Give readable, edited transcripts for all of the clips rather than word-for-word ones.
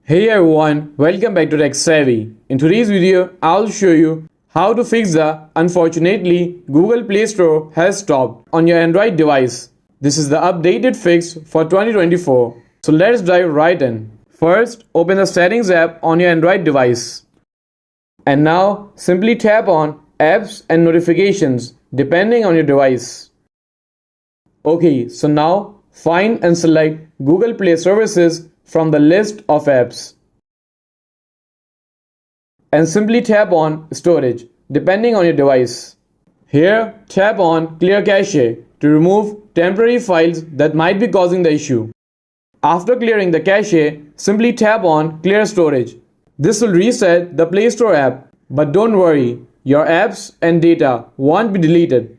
Hey everyone, welcome back to Tech Savvy. In today's video, I'll show you how to fix the unfortunately Google Play Store has stopped on your Android device. This is the updated fix for 2024. So let's dive right in. First, open the Settings app on your Android device. And now simply tap on Apps and Notifications depending on your device. Okay, so now find and select Google Play Services from the list of apps. And simply tap on Storage depending on your device. Here, tap on Clear Cache to remove temporary files that might be causing the issue. After clearing the cache, simply tap on Clear Storage. This will reset the Play Store app, but don't worry, your apps and data won't be deleted.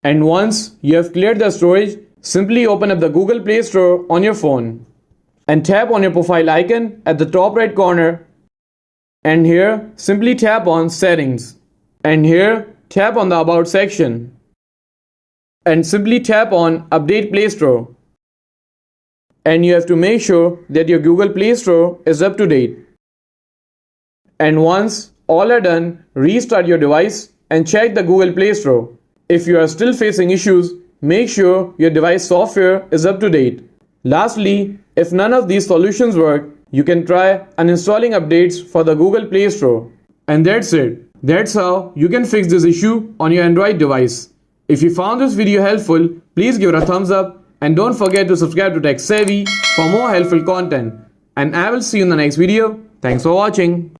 And once you have cleared the storage, simply open up the Google Play Store on your phone and tap on your profile icon at the top right corner, and here simply tap on Settings, and here tap on the About section and simply tap on Update Play Store, and you have to make sure that your Google Play Store is up to date. And once all are done, restart your device and check the Google Play Store. If you are still facing issues, make sure your device software is up to date. Lastly, if none of these solutions work, you can try uninstalling updates for the Google Play Store. And that's it. That's how you can fix this issue on your Android device. If you found this video helpful, please give it a thumbs up and don't forget to subscribe to Tech Savvy for more helpful content. And I will see you in the next video. Thanks for watching.